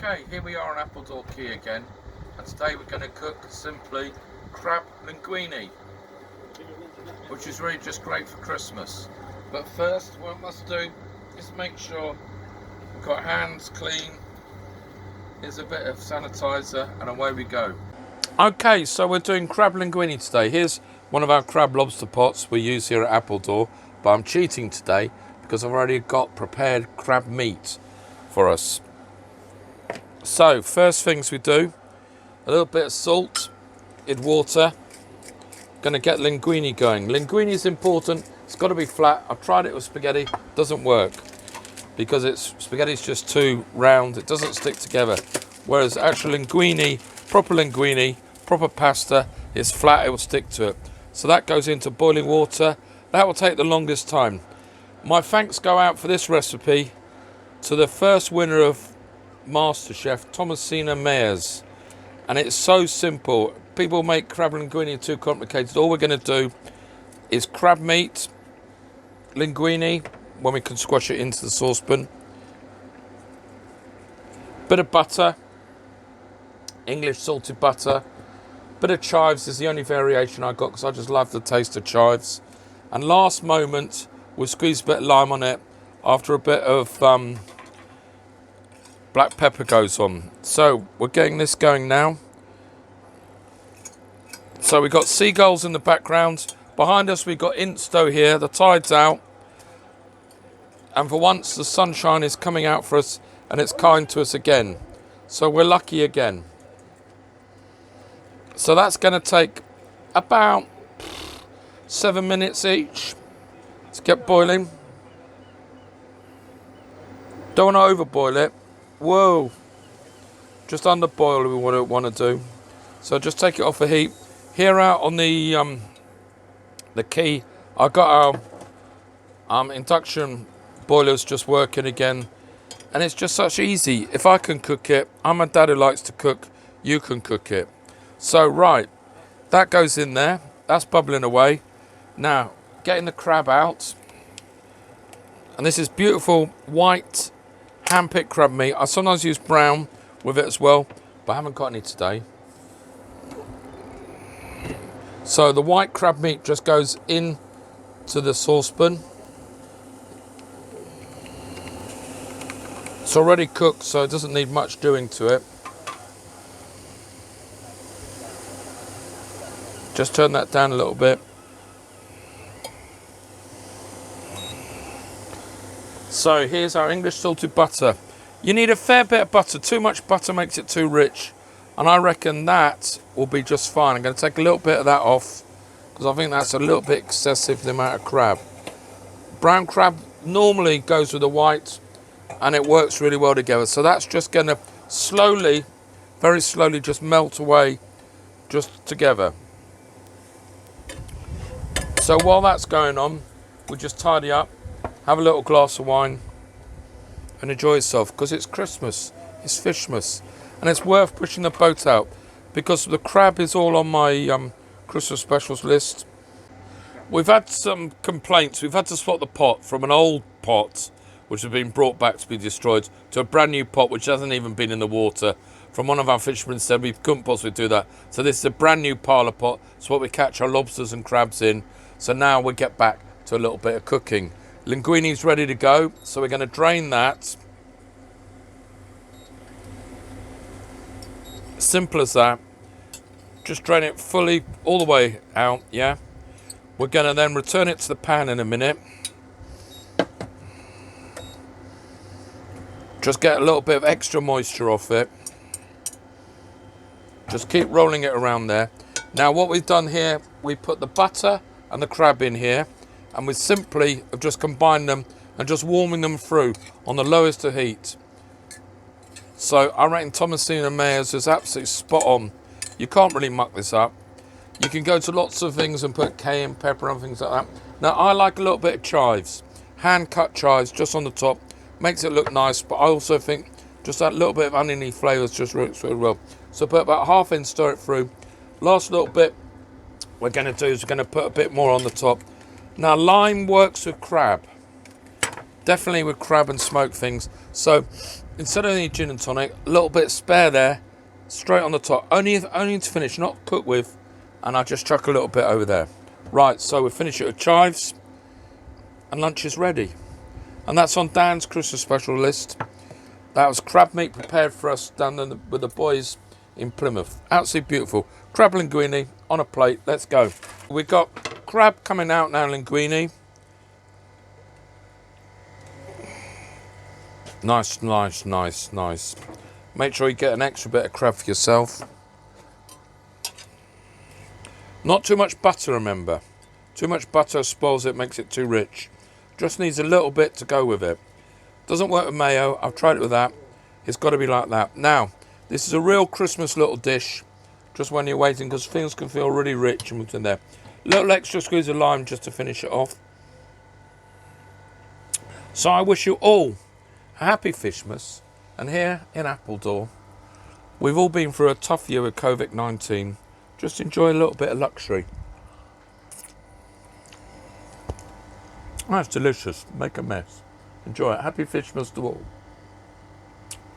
Okay, here we are on Appledore Quay again, and today we're going to cook simply crab linguine, which is really just great for Christmas. But first, what I must do is make sure we've got hands clean. Here's a bit of sanitizer, and away we go. Okay, so we're doing crab linguine today. Here's one of our crab lobster pots we use here at Appledore, but I'm cheating today because I've already got prepared crab meat for us. So, first things we do, a little bit of salt in water. Gonna get linguine going. Linguine is important, it's gotta be flat. I've tried it with spaghetti, doesn't work because spaghetti's just too round, it doesn't stick together. Whereas actual linguine, proper pasta, is flat, it will stick to it. So that goes into boiling water. That will take the longest time. My thanks go out for this recipe to the first winner of MasterChef, Thomasina Mayers, and it's so simple. People make crab linguine too complicated. All we're going to do is crab meat, linguine, when we can squash it into the saucepan, bit of butter, English salted butter, bit of chives is the only variation I got because I just love the taste of chives, and last moment we'll squeeze a bit of lime on it after a bit of black pepper goes on. So we're getting this going now. So we've got seagulls in the background. Behind us we've got Insto here, the tide's out. And for once the sunshine is coming out for us and it's kind to us again. So we're lucky again. So that's going to take about 7 minutes each to get boiling. Don't want to overboil it. Whoa, just under boil we want to do. So just take it off the heat. Here out on the quay, I got our induction boilers just working again, and it's just such easy. If I can cook it, I'm a dad who likes to cook. You can cook it. So right, that goes in there. That's bubbling away. Now getting the crab out, and this is beautiful white hand-picked crab meat. I sometimes use brown with it as well, but I haven't got any today. So the white crab meat just goes in to the saucepan. It's already cooked, so it doesn't need much doing to it. Just turn that down a little bit. So here's our English salted butter. You need a fair bit of butter. Too much butter makes it too rich. And I reckon that will be just fine. I'm going to take a little bit of that off because I think that's a little bit excessive, the amount of crab. Brown crab normally goes with the white and it works really well together. So that's just going to slowly, very slowly just melt away just together. So while that's going on, we just tidy up. Have a little glass of wine and enjoy yourself because it's Christmas, it's Fishmas, and it's worth pushing the boat out because the crab is all on my Christmas specials list. We've had some complaints. We've had to swap the pot from an old pot, which has been brought back to be destroyed, to a brand new pot which hasn't even been in the water. From one of our fishermen said we couldn't possibly do that. So this is a brand new parlour pot. It's what we catch our lobsters and crabs in. So now we get back to a little bit of cooking. Linguine's ready to go, so we're going to drain that. Simple as that. Just drain it fully, all the way out, yeah? We're going to then return it to the pan in a minute. Just get a little bit of extra moisture off it. Just keep rolling it around there. Now what we've done here, we put the butter and the crab in here. And we simply have just combined them and just warming them through on the lowest of heat. So I reckon Thomasina Mayers is absolutely spot on. You can't really muck this up. You can go to lots of things and put cayenne pepper and things like that. Now I like a little bit of chives. Hand cut chives just on the top. Makes it look nice, but I also think just that little bit of oniony flavours just works really well. So put about half in, stir it through. Last little bit we're going to do is we're going to put a bit more on the top. Now lime works with crab, definitely with crab and smoked things. So Instead of any gin and tonic, a little bit spare there, straight on the top. Only to finish, not cook with, and I just chuck a little bit over there. Right, so we finish it with chives, and lunch is ready. And that's on Dan's Christmas special list. That was crab meat prepared for us down with the boys in Plymouth. Absolutely beautiful. Crab linguine on a plate. Let's go. We've got crab coming out now, linguine. Nice, nice, nice, nice. Make sure you get an extra bit of crab for yourself. Not too much butter, remember. Too much butter spoils it, makes it too rich. Just needs a little bit to go with it. Doesn't work with mayo. I've tried it with that. It's got to be like that. Now, this is a real Christmas little dish. Just when you're waiting, because things can feel really rich and what's in there. Little extra squeeze of lime just to finish it off. So I wish you all a happy Fishmas. And here in Appledore, we've all been through a tough year with COVID-19. Just enjoy a little bit of luxury. That's delicious. Make a mess. Enjoy it. Happy Fishmas to all.